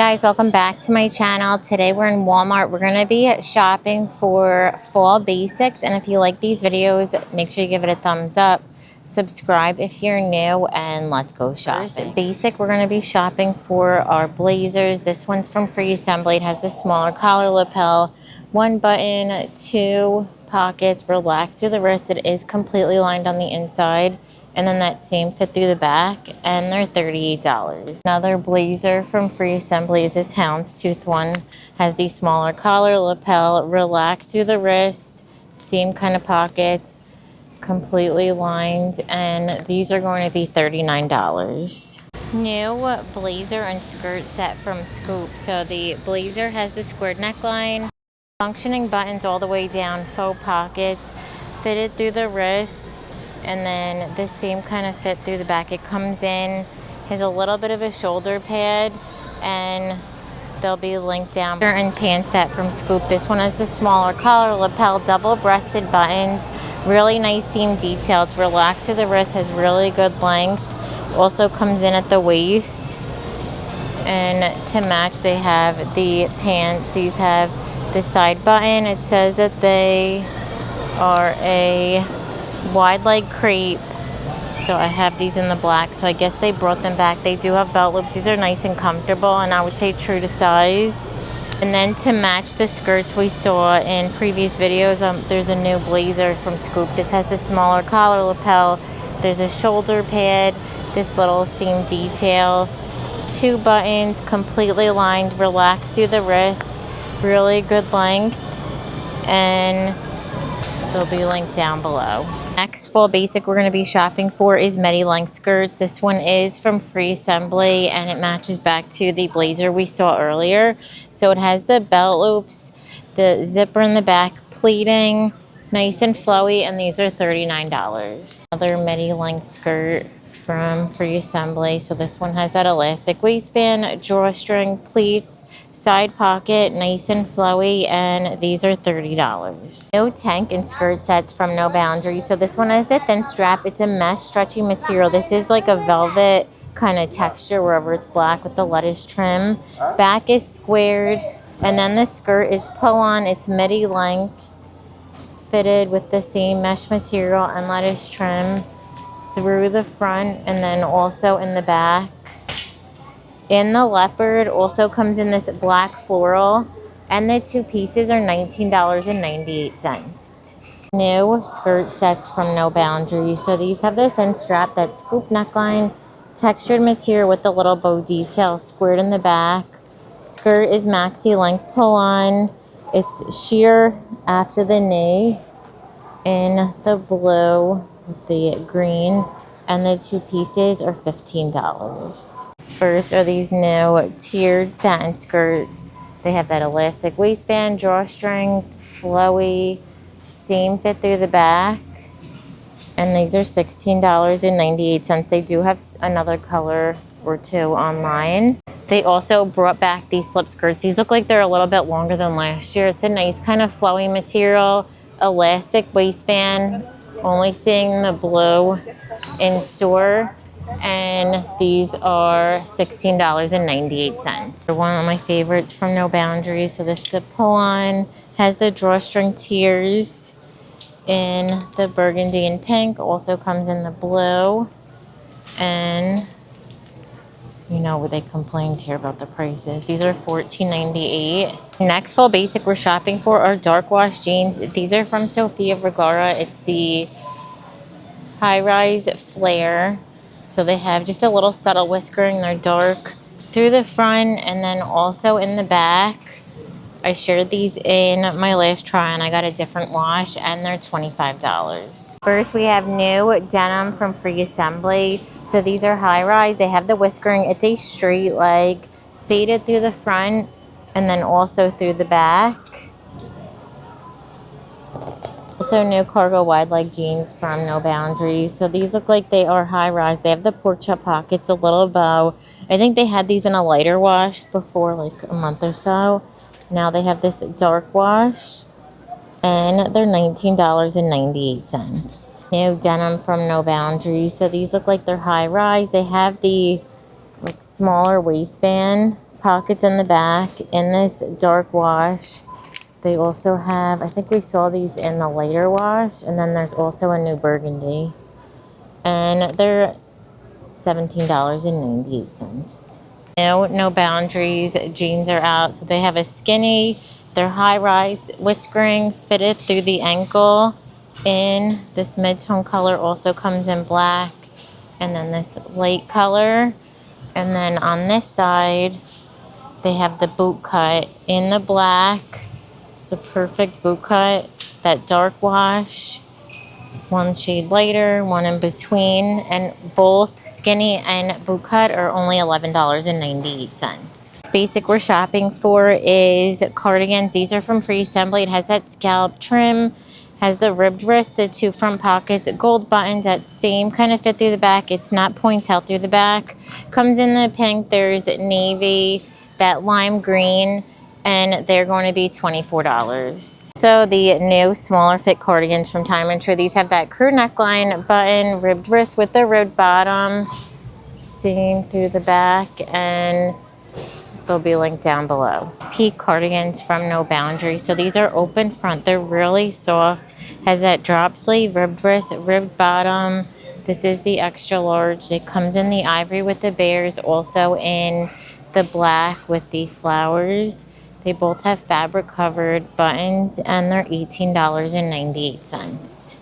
Guys, welcome back to my channel. Today we're in Walmart. We're going to be shopping for fall basics, and if you like these videos, make sure you give it a thumbs up. Subscribe if you're new, and let's go shopping. Basic, we're going to be shopping for our blazers. This one's from Free Assembly. It has a smaller collar lapel, one button, two pockets, relaxed through the wrist. It is completely lined on the inside. And then that same fit through the back, and they're $38. Another blazer from Free Assembly is this houndstooth one. Has the smaller collar, lapel, relaxed through the wrist, same kind of pockets, completely lined, and these are going to be $39. New blazer and skirt set from Scoop. So the blazer has the squared neckline, functioning buttons all the way down, faux pockets, fitted through the wrist. And then the same kind of fit through the back. It comes in, has a little bit of a shoulder pad, and they'll be linked down. Shirt and pant set from Scoop. This one has the smaller collar, lapel, double-breasted buttons, really nice seam detail. It's relaxed to the wrist, has really good length. Also comes in at the waist. And to match, they have the pants. These have the side button. It says that they are a wide leg crepe. So I have these in the black, so I guess they brought them back. They do have belt loops. These are nice and comfortable, and I would say true to size. And then to match the skirts we saw in previous videos, there's a new blazer from Scoop. This has the smaller collar, lapel, there's a shoulder pad, this little seam detail, two buttons, completely lined, relaxed through the wrist, really good length, and they'll be linked down below. Next full basic we're going to be shopping for is midi length skirts. This one is from Free Assembly, and it matches back to the blazer we saw earlier. So it has the belt loops, the zipper in the back, pleating, nice and flowy, and these are $39. Another midi length skirt from Free Assembly. So this one has that elastic waistband, drawstring, pleats, side pocket, nice and flowy, and these are $30. No tank and skirt sets from No Boundary. So this one has the thin strap. It's a mesh stretchy material. This is like a velvet kind of texture wherever it's black with the lettuce trim. Back is squared, and then the skirt is pull-on. It's midi length, fitted with the same mesh material and lettuce trim through the front, and then also in the back. In the leopard also comes in this black floral, and the two pieces are $19.98. New skirt sets from No Boundary. So these have the thin strap, that scoop neckline, textured material with the little bow detail, squared in the back. Skirt is maxi length pull on. It's sheer after the knee in the blue, the green, and the two pieces are $15. First are these new tiered satin skirts. They have that elastic waistband, drawstring, flowy, same fit through the back, and these are $16.98. They do have another color or two online. They also brought back these slip skirts. These look like they're a little bit longer than last year. It's a nice kind of flowy material, elastic waistband, only seeing the blue in store, and these are $16.98. One of my favorites from No Boundary. So this is a pull-on, has the drawstring tiers in the burgundy and pink, also comes in the blue, and you know what they complained here about the prices. These are $14.98. Next full basic we're shopping for are dark wash jeans. These are from Sofia Vergara. It's the high-rise flare. So they have just a little subtle whiskering. They're dark through the front and then also in the back. I shared these in my last try, and I got a different wash, and they're $25. First, we have new denim from Free Assembly. So these are high-rise. They have the whiskering. It's a straight leg, faded through the front, and then also through the back. Also new cargo wide leg jeans from No Boundary. So these look like they are high-rise. They have the pork chop pockets, a little bow. I think they had these in a lighter wash before, like a month or so. Now they have this dark wash, and they're $19.98. New denim from No Boundary. So these look like they're high-rise. They have the like smaller waistband pockets in the back in this dark wash. They also have, I think we saw these in the lighter wash, and then there's also a new burgundy. And they're $17.98. No boundaries. Jeans are out. So they have a skinny, they're high-rise, whiskering, fitted through the ankle in this mid-tone color. Also comes in black. And then this light color. And then on this side, they have the boot cut in the black. It's a perfect boot cut. That dark wash. One shade lighter, one in between, and both skinny and boot cut are only $11.98. Basic we're shopping for is cardigans. These are from Free Assembly. It has that scallop trim, has the ribbed wrist, the two front pockets, gold buttons, that same kind of fit through the back. It's not points out through the back. Comes in the pink, there's navy, that lime green, and they're going to be $24. So the new smaller fit cardigans from Time and Tru, these have that crew neckline, button, ribbed wrist with the ribbed bottom, seam through the back, and they'll be linked down below. Peak cardigans from No Boundaries. So these are open front. They're really soft. Has that drop sleeve, ribbed wrist, ribbed bottom. This is the extra large. It comes in the ivory with the bears, also in the black with the flowers. They both have fabric covered buttons, and they're $18.98.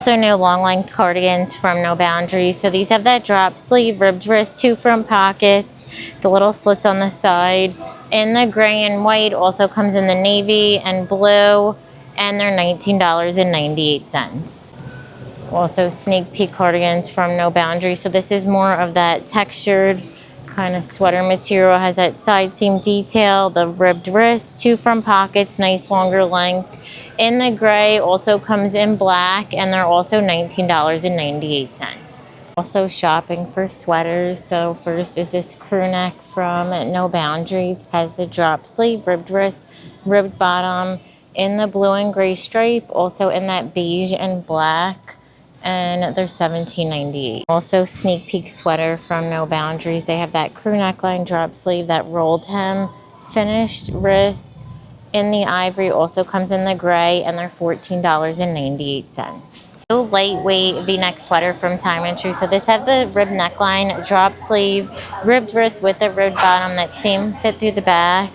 Also new long length cardigans from No Boundaries. So these have that drop sleeve, ribbed wrist, two front pockets, the little slits on the side. In the gray and white, also comes in the navy and blue, and they're $19.98. Also sneak peek cardigans from No Boundaries. So this is more of that textured kind of sweater material. Has that side seam detail, the ribbed wrist, two front pockets, nice longer length. In the gray, also comes in black, and they're also $19.98. Also shopping for sweaters. So first is this crew neck from No Boundaries. Has the drop sleeve, ribbed wrist, ribbed bottom, in the blue and gray stripe, also in that beige and black, and they're $17.98. Also sneak peek sweater from No Boundaries. They have that crew neckline, drop sleeve, that rolled hem, finished wrists in the ivory, also comes in the gray, and they're $14.98. So lightweight V-neck sweater from Time and Tru. So this have the ribbed neckline, drop sleeve, ribbed wrist with the ribbed bottom, that same fit through the back.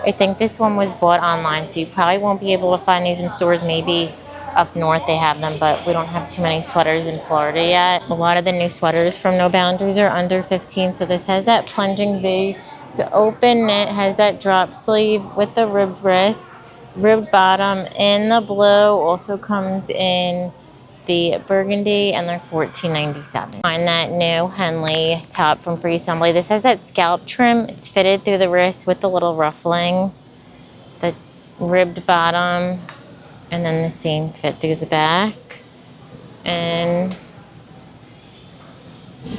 I think this one was bought online, so you probably won't be able to find these in stores. Maybe up north they have them, but we don't have too many sweaters in Florida yet. A lot of the new sweaters from No Boundaries are under $15. So this has that plunging V. To open knit, has that drop sleeve with the ribbed wrist, ribbed bottom in the blue, also comes in the burgundy, and they're $14.97. Find that new Henley top from Free Assembly. This has that scallop trim. It's fitted through the wrist with the little ruffling, the ribbed bottom, and then the same fit through the back. And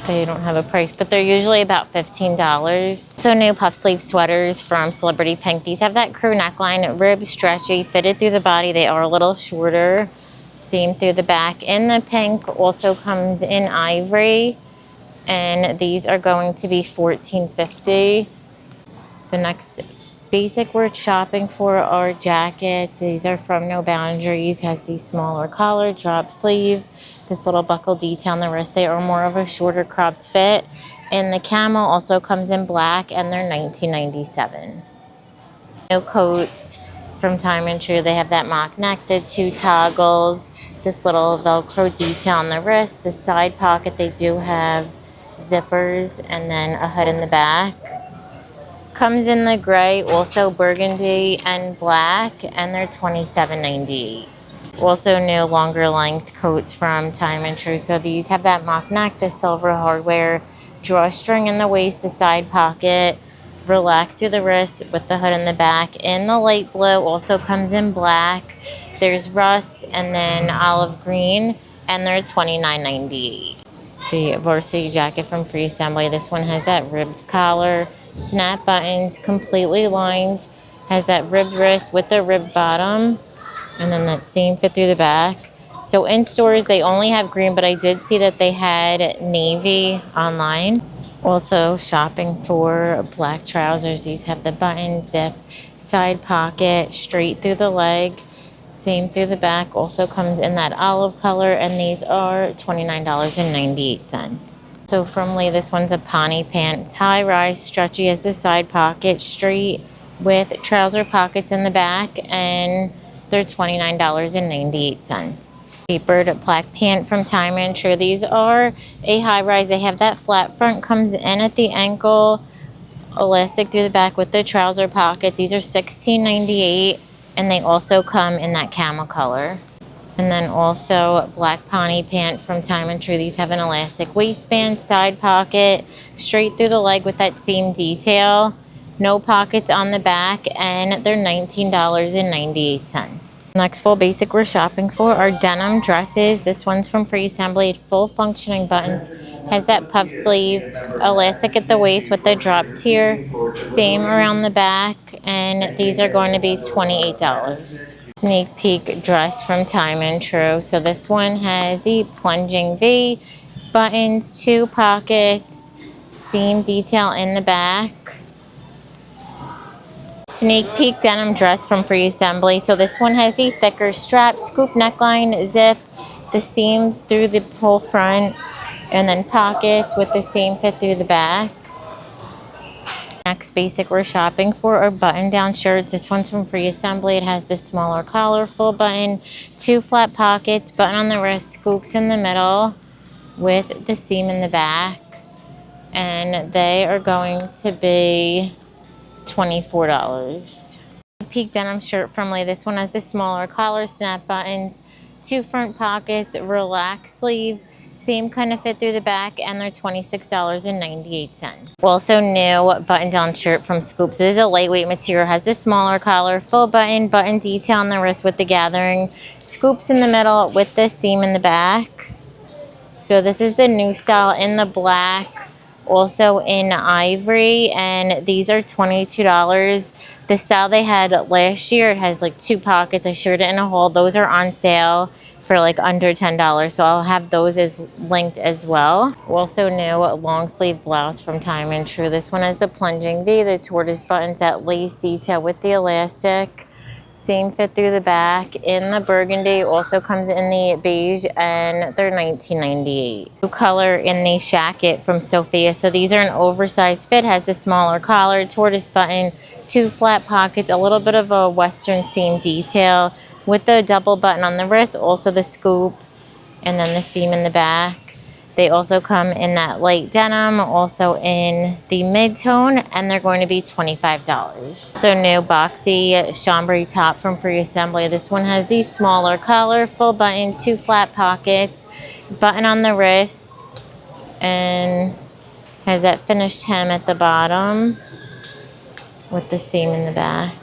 they don't have a price, but they're usually about $15. So new puff sleeve sweaters from Celebrity Pink. These have that crew neckline, ribbed, stretchy, fitted through the body. They are a little shorter, seam through the back. In the pink, also comes in ivory, and these are going to be $14.50. The next basic we're shopping for are jackets. These are from No Boundaries. Has the smaller collar, drop sleeve, this little buckle detail on the wrist. They are more of a shorter cropped fit. And the camel also comes in black, and they're $19.97. No coats from Time and Tru. They have that mock neck, the two toggles, this little Velcro detail on the wrist, the side pocket. They do have zippers, and then a hood in the back. Comes in the gray, also burgundy and black, and they're $27.98. Also new longer length coats from Time and Tru. So these have that mock neck, the silver hardware, drawstring in the waist, the side pocket, relax through the wrist with the hood in the back. In the light blue, also comes in black. There's rust and then olive green, and they're $29.98. The varsity jacket from Free Assembly. This one has that ribbed collar, snap buttons, completely lined, has that ribbed wrist with the ribbed bottom, and then that same fit through the back. So in stores they only have green, but I did see that they had navy online. Also shopping for black trousers. These have the button, zip, side pocket, straight through the leg, same through the back. Also comes in that olive color, and these are $29.98. So from Lee, this one's a Pawnee pants, high rise, stretchy as the side pocket, straight with trouser pockets in the back, and they're $29.98. Tapered black pant from Time and True. These are a high rise. They have that flat front, comes in at the ankle, elastic through the back with the trouser pockets. These are $16.98, and they also come in that camel color. And then also black Pawnee pant from Time and True. These have an elastic waistband, side pocket, straight through the leg with that same detail. No pockets on the back, and they're $19.98. Next full basic we're shopping for are denim dresses. This one's from Free Assembly, full functioning buttons. Has that puff sleeve, elastic at the waist with the drop tier. Same around the back, and these are going to be $28. Sneak peek dress from Time and True. So this one has the plunging V, buttons, 2 pockets, seam detail in the back. Sneak peek denim dress from Free Assembly. So this one has the thicker strap, scoop neckline, zip, the seams through the whole front, and then pockets with the same fit through the back. Next basic we're shopping for are button down shirts. This one's from Free Assembly. It has the smaller collar, full button, 2 flat pockets, button on the wrist, scoops in the middle with the seam in the back, and they are going to be $24. Peak denim shirt from Lee. This one has the smaller collar, snap buttons, 2 front pockets, relaxed sleeve, same kind of fit through the back, and they're $26.98. Also new button down shirt from Scoops. It is a lightweight material, has the smaller collar, full button detail on the wrist with the gathering, scoops in the middle with the seam in the back. So this is the new style in the black, also in ivory, and these are $22. The style they had last year, it has like 2 pockets. I shared it in a haul. Those are on sale for like under $10, so I'll have those as linked as well. Also new long sleeve blouse from Time and True. This one has the plunging V, the tortoise buttons, that lace detail with the elastic, same fit through the back in the burgundy. Also comes in the beige, and they're $19.98. New color in the shacket from Sophia. So these are an oversized fit, has the smaller collar, tortoise button, 2 flat pockets, a little bit of a western seam detail with the double button on the wrist, also the scoop, and then the seam in the back. They also come in that light denim, also in the mid-tone, and they're going to be $25. So new boxy chambray top from Free Assembly. This one has the smaller collar, full button, 2 flat pockets, button on the wrist, and has that finished hem at the bottom with the seam in the back.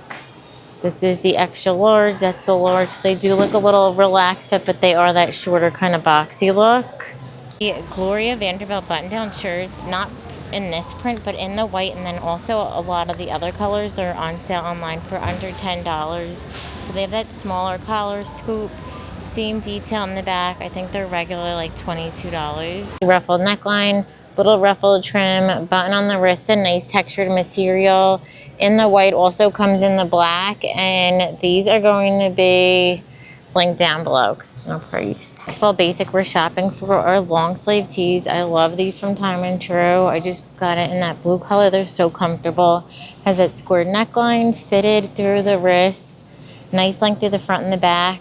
This is the extra large. That's the large. They do look a little relaxed fit, but they are that shorter kind of boxy look. The Gloria Vanderbilt button-down shirts, not in this print, but in the white, and then also a lot of the other colors. They're on sale online for under $10. So they have that smaller collar, scoop, seam detail in the back. I think they're regular like $22. Ruffled neckline, little ruffled trim, button on the wrist, a nice textured material. In the white, also comes in the black, and these are going to be linked down below because no price. Next full basic we're shopping for our long sleeve tees. I love these from Time and True. I just got it in that blue color. They're so comfortable. Has that squared neckline, fitted through the wrists, nice length through the front and the back.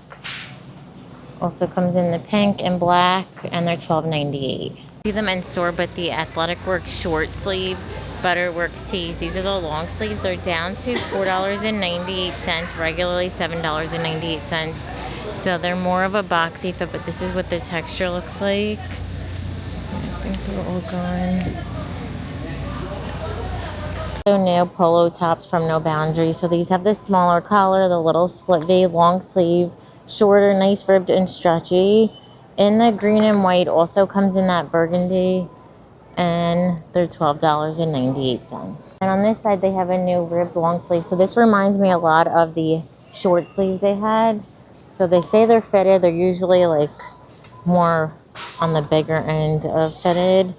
Also comes in the pink and black, and they're $12.98. See them in store, but the Athletic Works short sleeve Butterworks tees. These are the long sleeves. They're down to $4.98, regularly $7.98. So they're more of a boxy fit, but this is what the texture looks like. I think they're all gone. So new polo tops from No Boundaries. So these have the smaller collar, the little split V, long sleeve, shorter, nice ribbed and stretchy. In the green and white, also comes in that burgundy, and they're $12.98. And on this side, they have a new ribbed long sleeve. So this reminds me a lot of the short sleeves they had. So they say they're fitted. They're usually like more on the bigger end of fitted.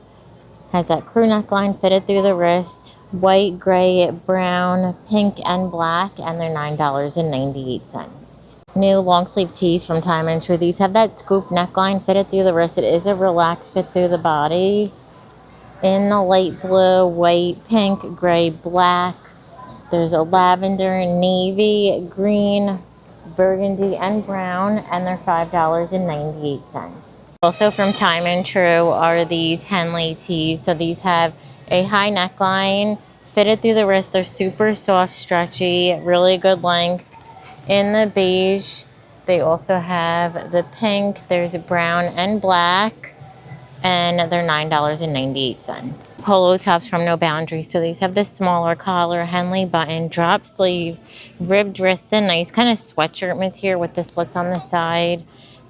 Has that crew neckline fitted through the wrist. White, gray, brown, pink, and black. And they're $9.98. New long sleeve tees from Time and True. These have that scoop neckline fitted through the wrist. It is a relaxed fit through the body. In the light blue, white, pink, gray, black. There's a lavender, navy, green, burgundy, and brown, and they're $5.98. Also from Time and True are these Henley tees. So these have a high neckline, fitted through the wrist. They're super soft, stretchy, really good length. In the beige, they also have the pink. There's brown and black, and they're $9.98. Polo tops from No Boundaries. So these have this smaller collar, Henley button, drop sleeve, ribbed wrists, and nice kind of sweatshirt material with the slits on the side.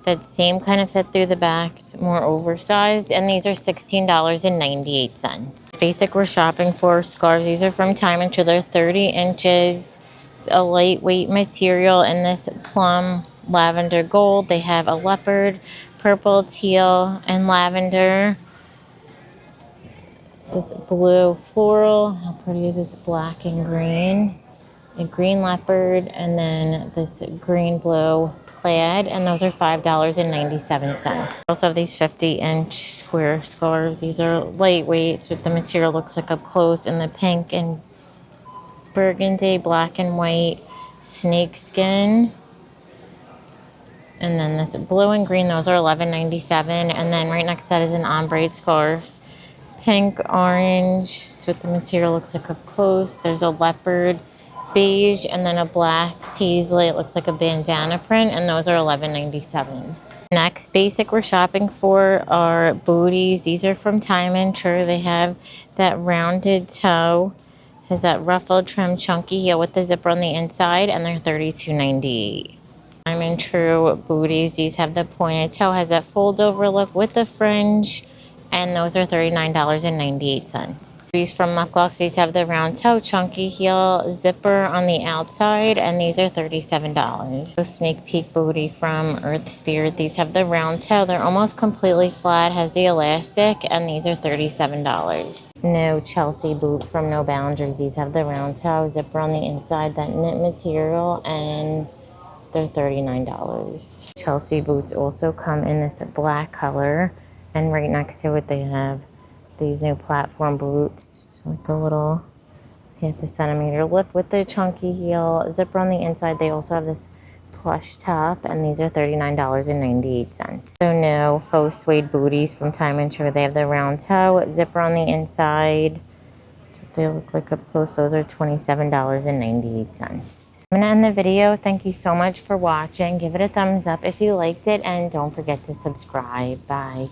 That same kind of fit through the back. It's more oversized, and these are $16.98. Basic we're shopping for scarves. These are from Time and True. They're 30 inches. It's a lightweight material in this plum lavender gold. They have a leopard, purple, teal, and lavender. This blue floral. How pretty is this? Black and green. A green leopard, and then this green blue plaid, and those are $5.97. Also have these 50-inch square scarves. These are lightweight, so the material looks like up close, in the pink and burgundy, black and white, snake skin. And then this blue and green, those are $11.97. And then right next to that is an ombre scarf. Pink, orange, so what the material looks like up close. There's a leopard, beige, and then a black paisley. It looks like a bandana print, and those are $11.97. Next basic we're shopping for are booties. These are from Time and True. They have that rounded toe, has that ruffled trim chunky heel with the zipper on the inside, and they're $32.98. Time and True booties. These have the pointed toe, has that fold over look with the fringe, and those are $39.98. These from Mucklucks. These have the round toe, chunky heel, zipper on the outside, and these are $37. So sneak peek booty from Earth Spirit. These have the round toe. They're almost completely flat, has the elastic, and these are $37. New Chelsea boot from No Boundaries. These have the round toe, zipper on the inside, that knit material, and they're $39. Chelsea boots also come in this black color. And right next to it, they have these new platform boots, like a little half a centimeter lift with the chunky heel, zipper on the inside. They also have this plush top, and these are $39.98. So no faux suede booties from Time and True. They have the round toe, zipper on the inside. So they look like up close. Those are $27.98. I'm gonna end the video. Thank you so much for watching. Give it a thumbs up if you liked it, and don't forget to subscribe. Bye.